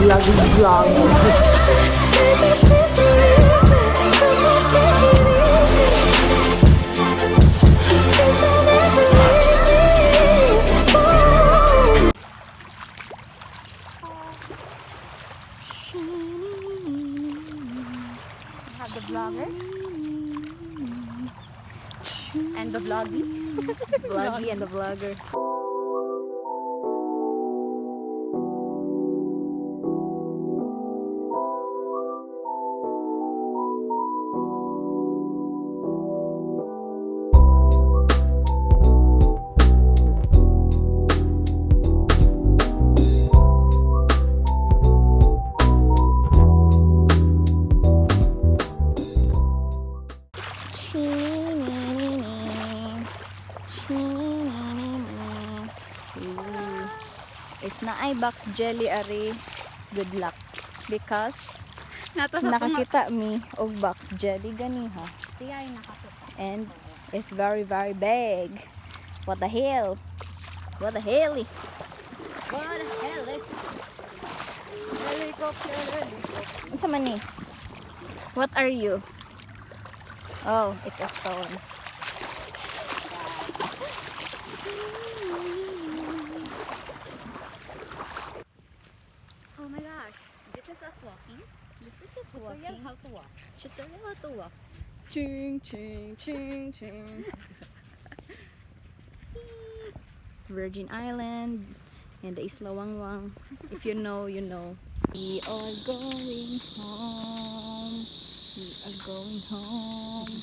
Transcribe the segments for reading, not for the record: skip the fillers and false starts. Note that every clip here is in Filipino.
vlogging vlog. Have the vlogger and the vloggy. Vloggy and the vlogger. If na ay box jelly ari, good luck. Because nakakita mi og box jelly gani ha. And it's very very big. What the hell? What the hell? What the hell? Helicopter. Unsa man ni? What are you? Oh, it's a stone. Oh my gosh, this is us walking. This is us walking. Tutorial how to walk. Tutorial how to walk. Ching ching ching ching. Virgin Island and the Isla Wangwang. If you know, you know. We are going home. We are going home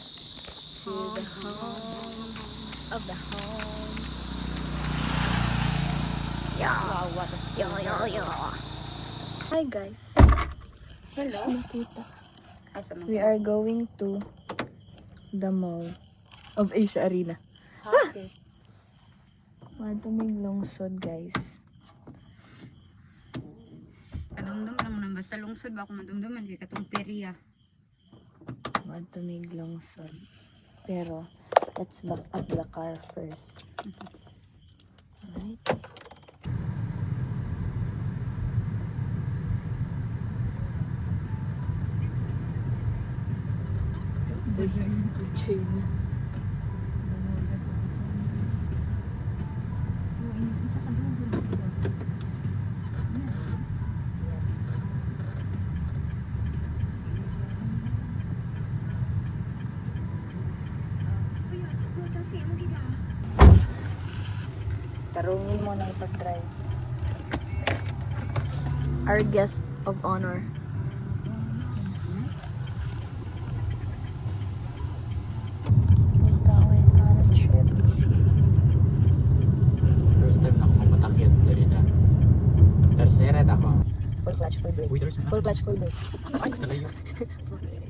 to the home of the home. Yeah. Wow, what a yeah. Hi guys. Hello. We are going to the mall of Asia Arena. Okay. Want to make lungsod guys. Kadumdum lang naman. Basta lungsod ba ako madumduman kay katong periya. Want to make lungsod. Pero let's back up the car first. Alright. Chain. Tarungin mo na ipag-drive. Our guest of honor. We're going on a trip. First time na ako mapatakyat dali na. Tercera ako. Full clutch, full brake. Uy, there's Full clutch, full brake. Ay, talayo.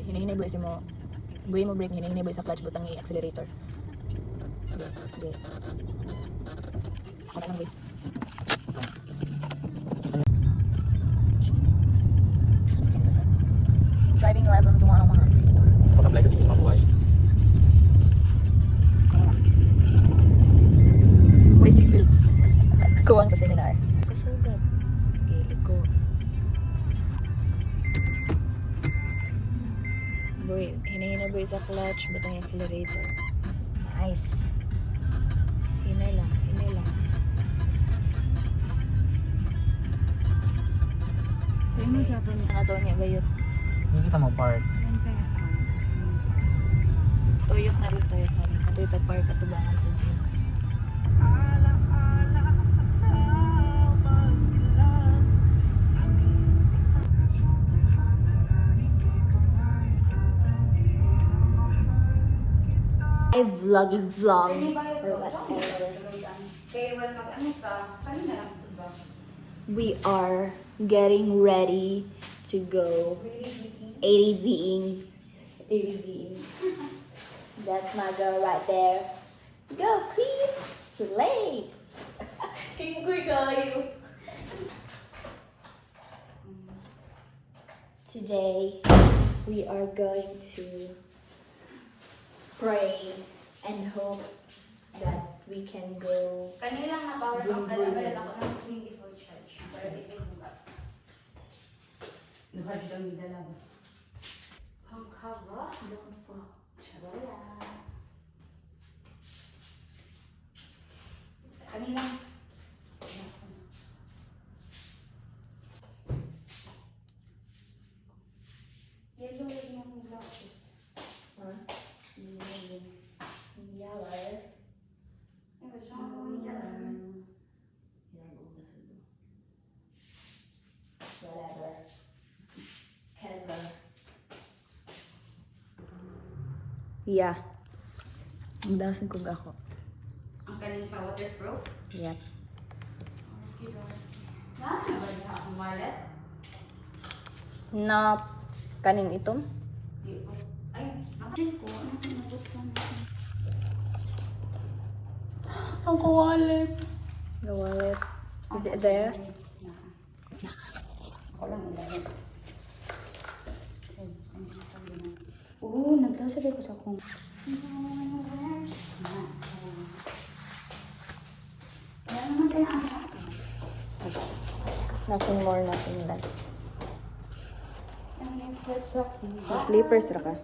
Hinahinay boy si mo. Buhay mo brake, hinahinay boy sa clutch, butang i-accelerator. Okay, okay. Ako lang boy. Driving lessons 101. Pag-apply sa tingin mabuhay. May seatbelt. Kuwang sa seminar. Kasugat. Gili ko. Boy, hinahinay boy sa clutch, butang accelerator. Nice. Hinay lang, hinay lang. So, yung Japan niya. Ano to niya ba yun? Hindi kita mo pars. Yan kaya Toyot na rin, Toyot na rin. Toyota Park, katubangan sa gym. Vlogging vlog or whatever. kaya well, mag-ano ka? Paano na lang ito ba? We are getting ready to go ADVing. ADVing. That's my girl right there. Go Queen! Slay! King Queen kayo. Today we are going to pray and hope that we can go. Kanilang na power Vroom, bank ka vroom. na ako ng hindi full charge. Para di kayo buka. Kanina. Yellow yung glasses. Yellow. Whatever. Canva. Yeah. Ang dasan kog ako. Ang kanin sa waterproof. Yep. Ano ba niya akong wallet? Na kaning itom? Ay, napansin ko. Ano ko nabot ko na? Ang wallet. The wallet. Is it there? Ako lang ilagay. Nagdasali ko sa kong. Wala naman tayo ang Nothing more, nothing less. let's walk. Sleepers ra ka?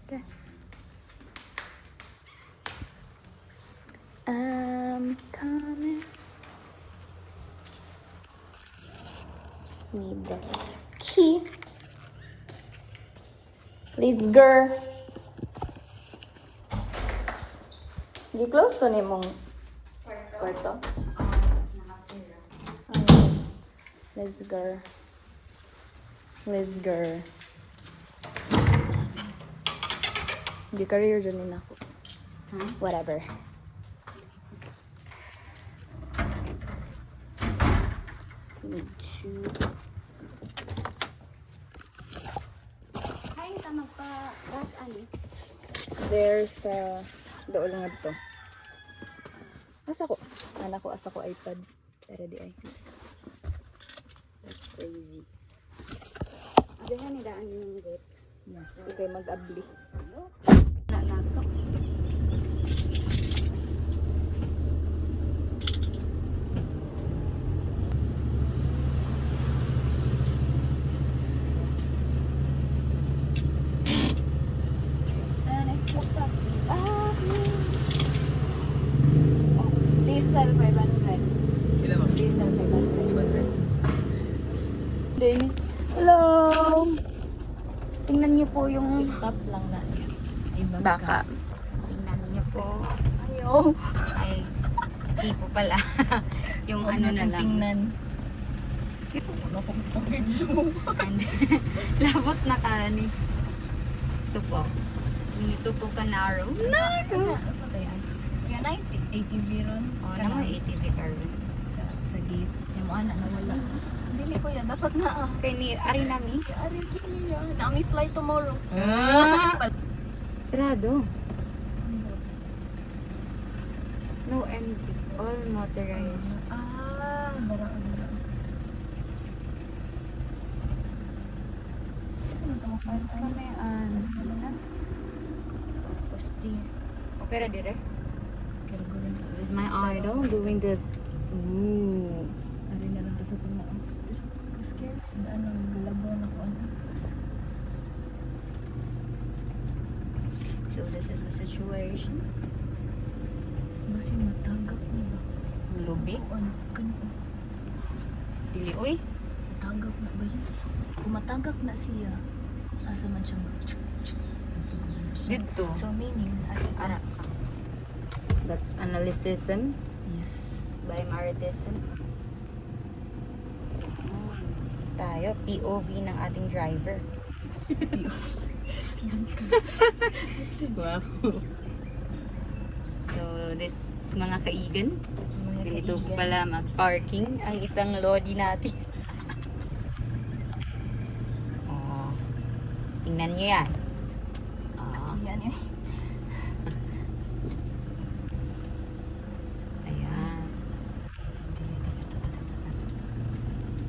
Okay. I'm coming. Need the key. Let's go. Di-close to ni mong kwarto. Let's go. Let's go. Di career dyan din ako. Huh? Whatever. Need to... Kain ka magpa-rat ali. There's dool nga to. Asa ko? Anak ko, asa ko iPad. Pero di ay. That's crazy. Agahan ni daan yung gate. Yeah. Okay, mag-abli. Na nato. Next, what's up? Diesel 500. Kailan mo? Diesel 500. Diba? Hello! Tingnan niyo po yung... Stop lang na. Ay, baka. Tingnan niyo po. Ayaw. Ay, di po pala. Yung ano na lang. Tingnan. And, labot na ka ni. Ito po. Ito po ka narrow. Sa tayo? Yan ay 80 ron. O, naman ATV ka rin. Sa gate. Yung mga anak na wala. Dili ko yan. Dapat na Kay ni Ari nami. Ari, kini yan. Nami fly tomorrow. Sarado. No entry. All motorized. Bara. Saan ito mo Kami tapos di. Okay ra dire. This is my idol doing the ooh. Ari na lang to sa tumaan. Ka-scary sa daan ng galabaw na ko ano. So this is the situation. Basi matagak ni ba? Lubi. Ano kanino? Dili oy. Matagak na ba yun? Kung matagak na siya, asa man siya magtugod na siya. Dito. So meaning, Anak ka. That's analyticism yes. by Maritism. Tayo, POV ng ating driver. Wow. So, this mga kaigan, Mga ganito po kaigan. pala mag-parking ang isang lodi natin. Oh, tingnan niyo yan. Oh, Yan yun. ayan.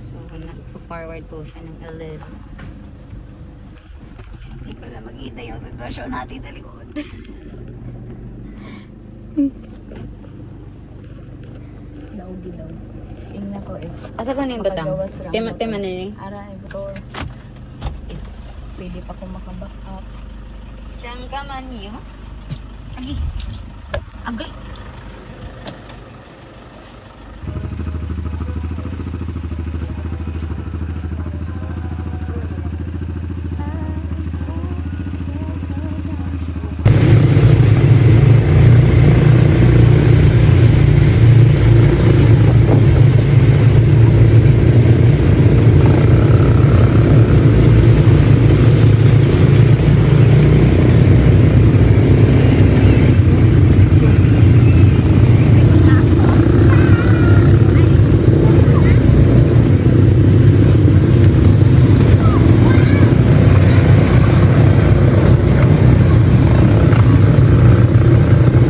So, nag-forward po siya ng 11. Hindi pala makita yung sitwasyon natin sa likod. Daog. Ingna ko if Asa ko ning butang? makagawas ra Tema ako. tema ni. Ara, or if pwede pa ko makaback up. Diyan ka man niyo. Agi. Agay.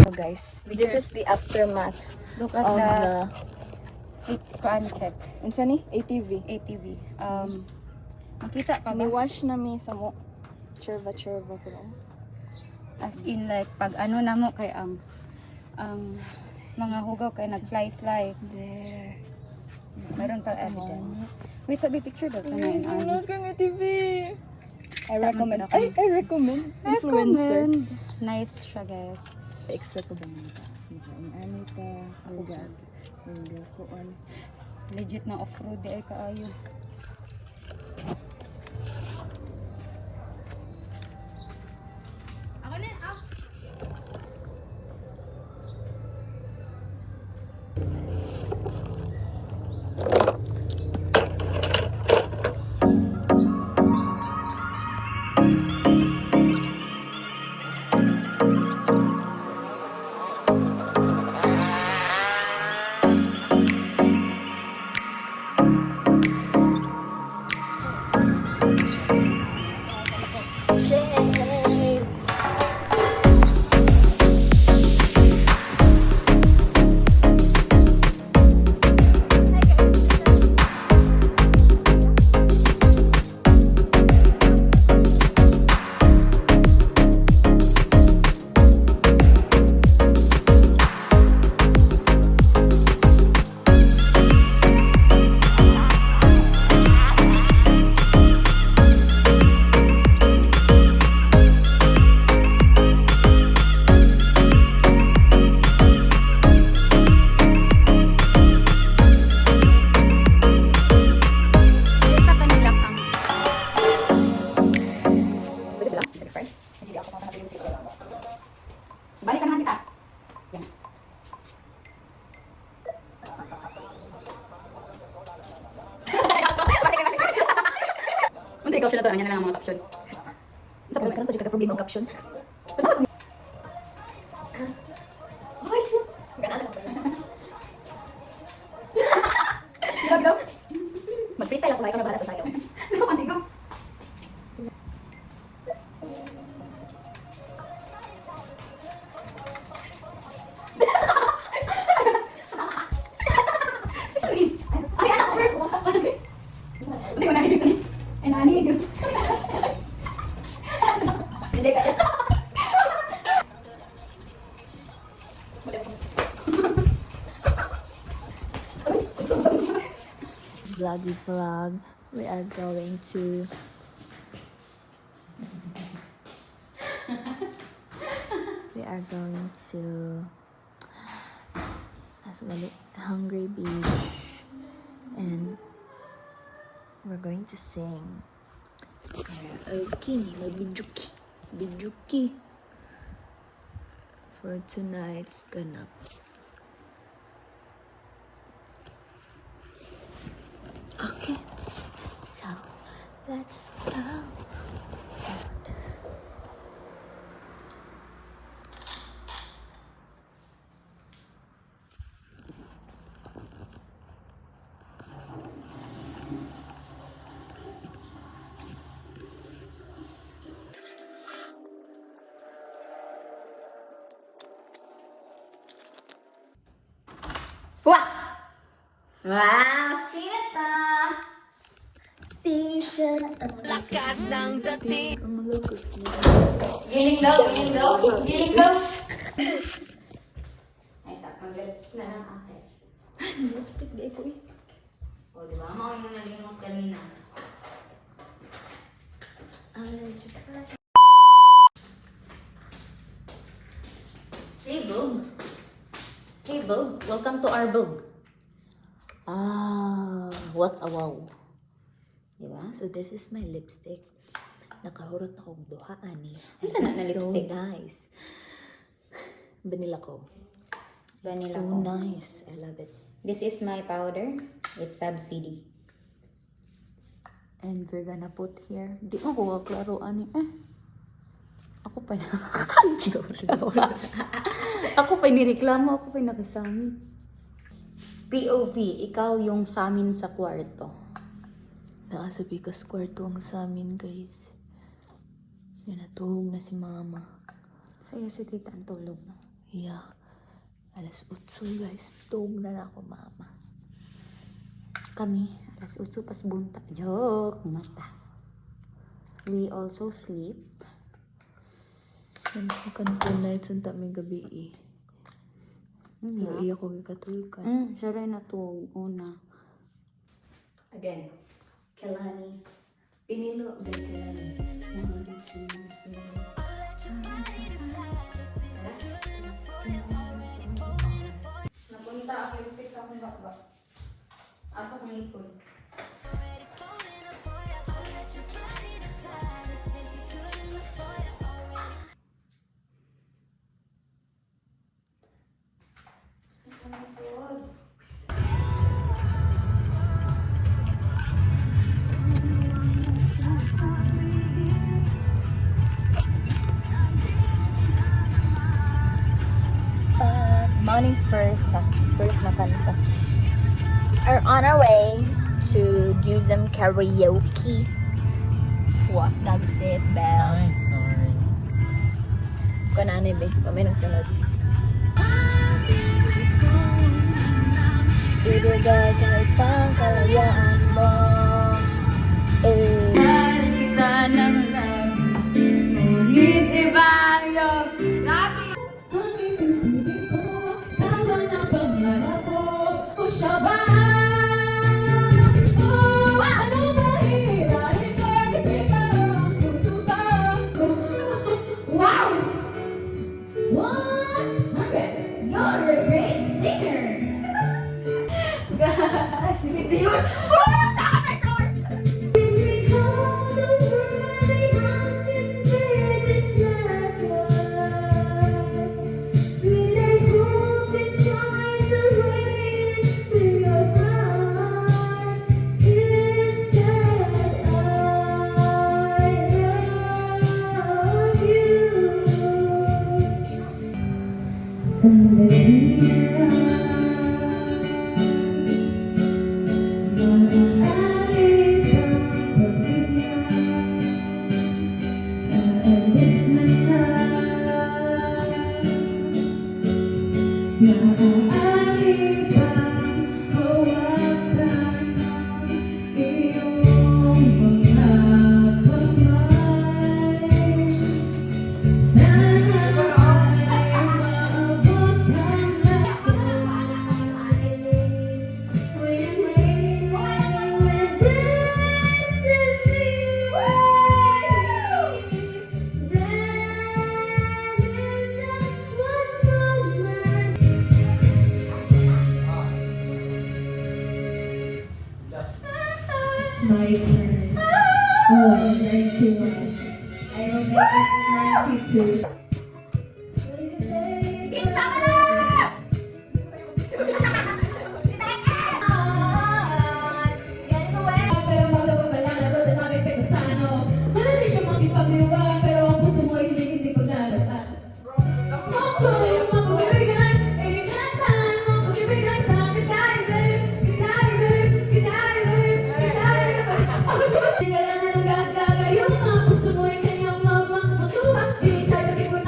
So guys, this is the aftermath Look at of the the seat kuan check. unsa ni? ATV. ATV. Makita pa ba? Ni-wash na mi sa mo. Churva ko lang. As in like pag ano na mo kay ang mga hugaw kay nag-fly. There. Meron pa evidence. Wait, sabi picture daw kanay kang ATV. I recommend. I recommend. Influencer. Nice siya, guys. Expect ko ba nito? Ano ka? Hugad. Hugad ko on. Legit na off-road di ay kaayo. Balik ka naman kita. Yan. Unsa ikaw sila to, yan na lang ang mga caption. Sa Karon ko jud problema og caption. Mag-freestyle ako, ikaw na bala sa sayo. Ay, anak ko first. Hindi ko narinig sa'yo. Ay, narinig. Hindi kaya. Vloggy vlog. We are going to Hungry Beach, and we're going to sing karaoke, bijuki for tonight's ganap. Okay, so let's go. Wah! Wow! Sino to? Station lakas ng dating. Giling daw, giling daw, giling daw. Ay, sa mag-rest na lang ako. Lipstick di ko eh. O, di ba? Mao yung nalimot kanina. Hey, Bug. Hey, Bug. Welcome to our Bug. Ah, what a wow. Diba? So, this is my lipstick. Nakahurot na kong duha, ani. Ano na na lipstick? So nice. Vanilla ko. Vanilla So ko. nice. I love it. This is my powder. It's Subsidy. And we're gonna put here. Di mo ko kaklaro, ani. Ako pa Ako pa nireklamo. Ako pa nakasami. POV, ikaw yung samin sa kwarto. Nakasabi ka sa kwarto ang samin, guys. Natulog na si mama. Sa'yo si tita ang tulog. Yeah. Alas 8, guys. Tulog na ako, mama. Kami, alas 8 pas bunta. Joke, mata. We also sleep. Kanto nights unta may gabi eh. Yeah. Iya ko gikatulkan. Siya rin na to una. Again, Kelani. Pinilo ba Kelani? Napunta ang lipstick sa akong bakbak. Asa kong ipon. Morning first na kanta. Are on our way to do some karaoke. What? Nag-sit bell. Ay, sorry. Kanane be, kami nagsunod. Ibigay kahit pang kalayaan mo. Kita ng lang. Ngunit iba yung lagi. Tama na pangarap ko. O siya ba? Ano ba hirahin ko? Kasi parang puso ba? Wow! 100! You're a great singer! Guys, hindi yun! My turn. Oh, 91. I will make it 92. Pero magawala na doon at makipito sa ano. Madali siya makipagdiwa, pero ang puso mo hindi ko lalabas. Magpagibigay, ingatan, magpagibigay sa akin, babe. Hindi ka lang na nagagaga, yung mga puso mo ay kanyang mama. Magtuwa, hindi siya yung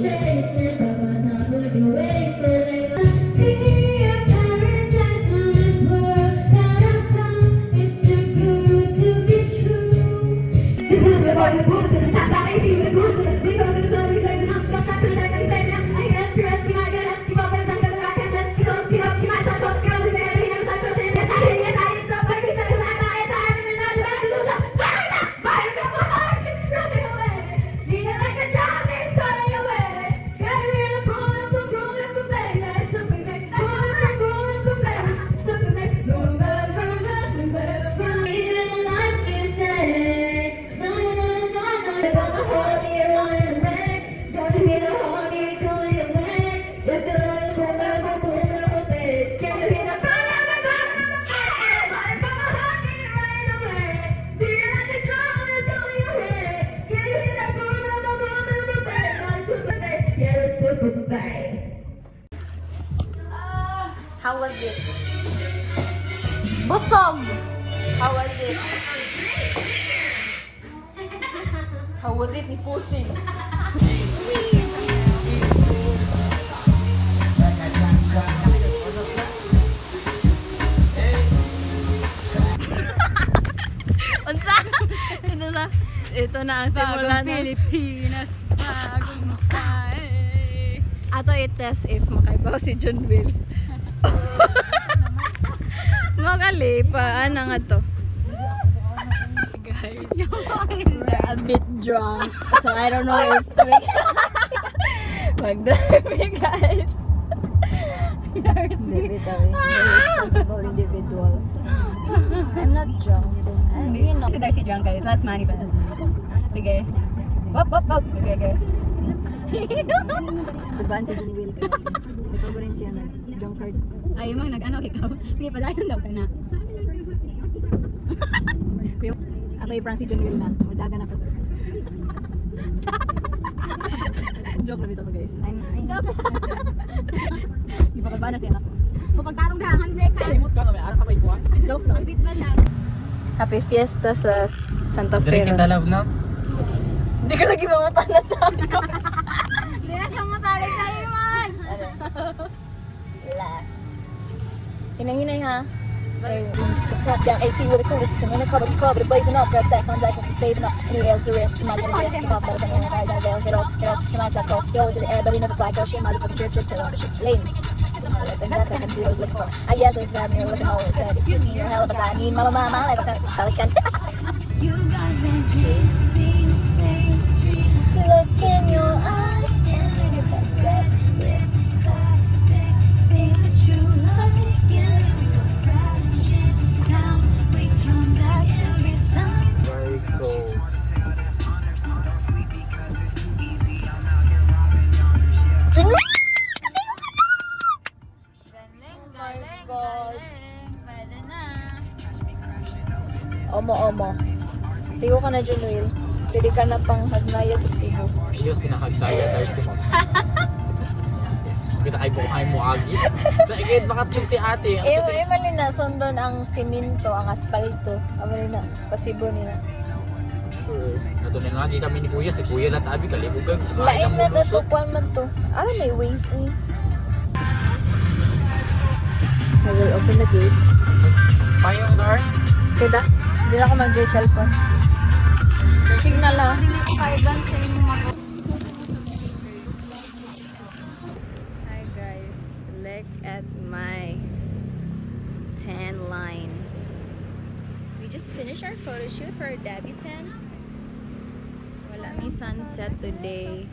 chasing, but my time would be wasted. See a paradise on this world that I found is too good to be true. This is the voice of boomers and tap tap AC with the grooves with the deep over the globe, replacing up, just back to the deck and saving up. I get up, you rest, you might get up, keep up, and then back and then pick up, you might start short, girls in the air, he never starts to yes, I did, so I did, so I got it, I didn't know the back to lose up. Fire, come on, running away, feeling like a dog is turning away. Gotta hear the calling, the baby, something like calling, the baby, something like boom, boom, boom, boom, boom. Even like you say, no, gonna hold you running away. Gonna hear the honey calling away. If the love is over, I'm pulling up a face. Can you hear the calling of the air? I'm gonna hold you running away. Feel like the drum is on your head. Can you hear the boom of the bass? Like super bass, yeah, the super bass. How was it? Busog! How was it? How was it ni Pussy? Unsa? Ito na ang simula ng Pilipinas. Bagong makay. Ato i-test if makaibaw si John Will. Makali pa, ano nga to? Guys, we're a bit drunk. So I don't know if magdami guys. Very responsible individuals. I'm not drunk. You know. Si Darcy drunk guys, let's manifest. Sige. Wop. Okay. Diban si John Will guys. Ito ko rin siya na drunkard. Ay, yung mga nag-ano ikaw. Sige, padayon daw ka na. Ako i-prank si John Will na. Madagan ako. Joke lang ito guys. Joke. Di pa kalbana siya na. Pupagtarong ka, handbrake ka. Joke lang. Happy Fiesta sa Santa Fe. Drink kita love na. Hindi ka lagi mamata na sa akin ko. Hindi na siya masali sa iman. Laugh. Hinay-hinay ha. Top down AC with a coolest system in the cover, blazing up, press sex on deck, saving up, new air through it. You might get a hit, pop that, something like that, hit up, he might set go. He always in the air, but he never fly, go, she a motherfucking trip, so on the shit, lady. That's like I was looking for. I guess it's that mirror looking over his head. Excuse me, you're a hell of a guy. I need mama, like I said, Pelican. You got me dreaming, look in your eyes, and look at that red lip, classic, thing that you like, yeah. Omo. Tigo ka na, Junwil. Pwede ka na pang hagnaya to Cebu. Iyo sinahagdaya dahil ko mo. Kita ay buhay mo agi. Naigid makatsug si ate. Mali na, sundon ang siminto, ang aspalto. Mali na, pasibo nila. Natunay nga kami ni Kuya. Si Kuya lang tabi kalibugan. Lain na natupuan man to. May ways eh. I will open the gate. Payong guards. Kaya hindi na ako mag-joy cellphone. Signal ha. Hi guys, look at my tan line. We just finished our photo shoot for our debutante. Wala may sunset today.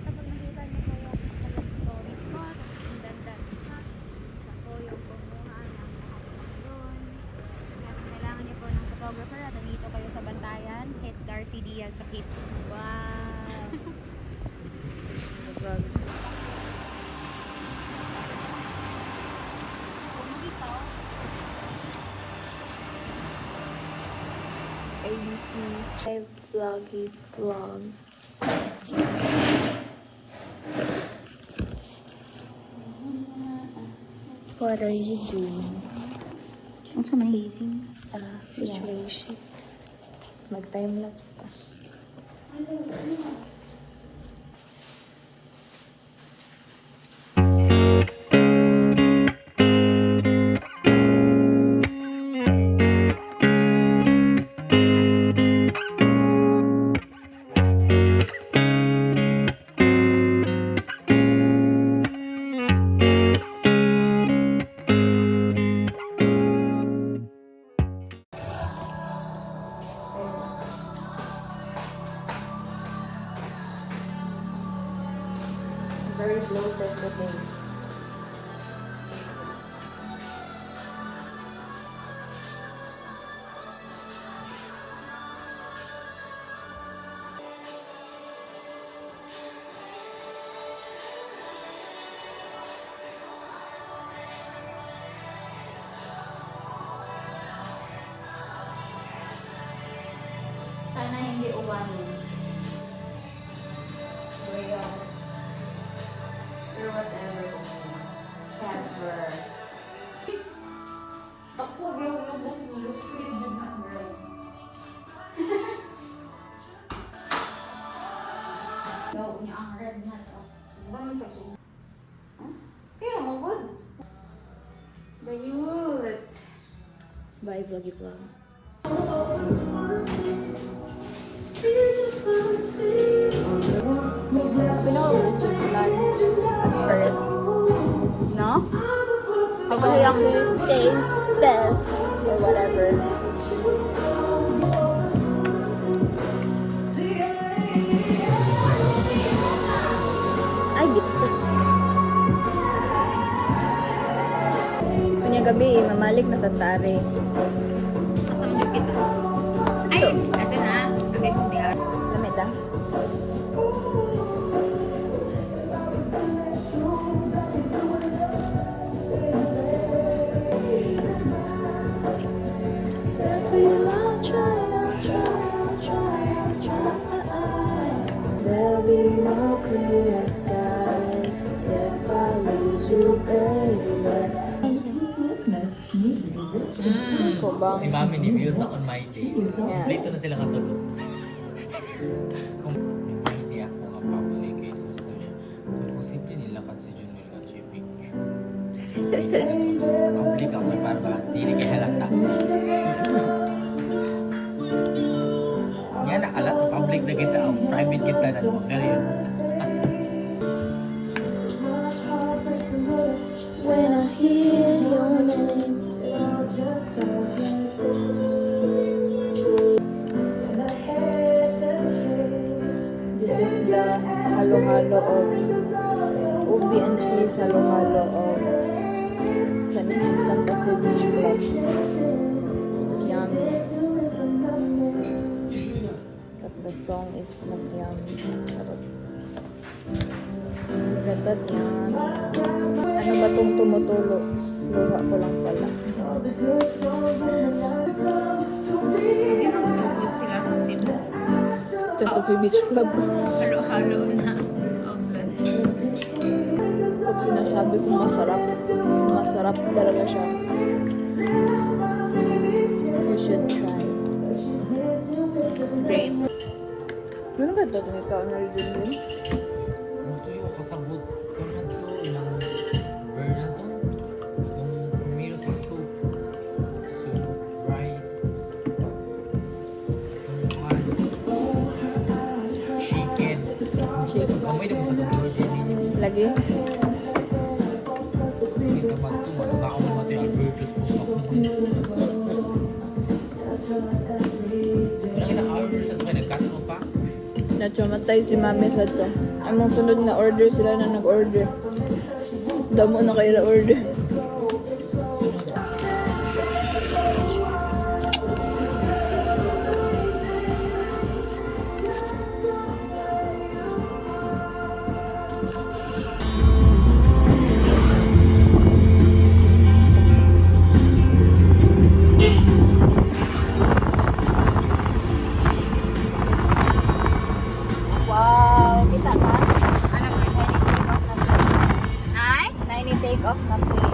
Kailangan niyo po ng photographer at nandito kayo sa Bantayan. Hit Darcy Diaz sa Facebook. Wow! Vlog. Vlog. What are you doing? What's amazing? Situation. Mag-time lapse ta. very bloated today. Sana hindi uwanin. Real. Or whatever. Ever. Ako, yung lubok mo. Sweet na girl. Daw niya ang red na to. Ano sa ko? Kaya mo good. Bayut. Bye, vloggy vlog. Pinawag yung plan at first. No? Kapag yung taste test or whatever. Ay, gito. Kanya gabi, mamalik na sa tari. Asam yung kito. Ay, ito na. Sabi kong diyan. Lamit ah. There'll be no clear skies if I lose you, baby. Ko ba? Si Mami ni Views on my day. Yeah. Dito na sila katulog. Kung hindi ako mapapalay kay Gusto siya, posible nilakad si Junior at siya picture. Public ako para ba? Hindi kay halata. Yan nakalat. Public na kita. Ang private kita na magaling. When I hear your name, this is the halo-halo of ubi and cheese, halo-halo of Santa Fe Beach Club. It's yummy. But the song is not yummy. Charot. Gatat yan. Ano ba itong tumutulo? Luha ko lang pala. Hindi magtugod sila sa Cebu. Santa Fe Beach Club. Halo-halo na. Outlet. Pag sinasabi kong masarap, masarap talaga siya. You should try. Great. Ano ka ito? Itong ikaw na rin din? Ito yung kasabot. Kaya ito, ilang burn na to. Itong meal to soup. Soup, rice. Itong ano. Chicken. Chicken. Kamay na mo sa doktor din. Lagi? Ito man ito. Malaba ako naman ito yung Albertus po ako. Walang ina-hours at kaya nag-cut mo pa. Nachamatay si mami sa to. Among sunod na order sila na nag-order. Damo na kayo na order. Wow! Kita ka? Ano? Tiny take off na plane. Ay? Tiny take off na plane.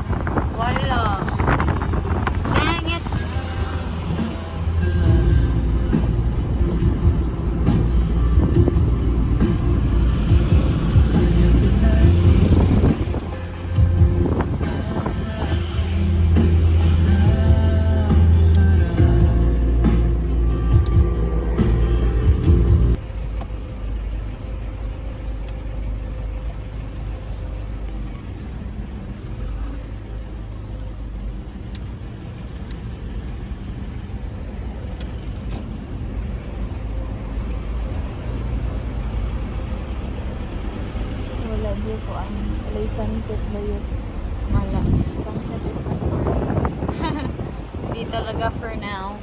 view ko ano. Walay sunset ba yun? Wala. Sunset is not for me. Hindi talaga for now.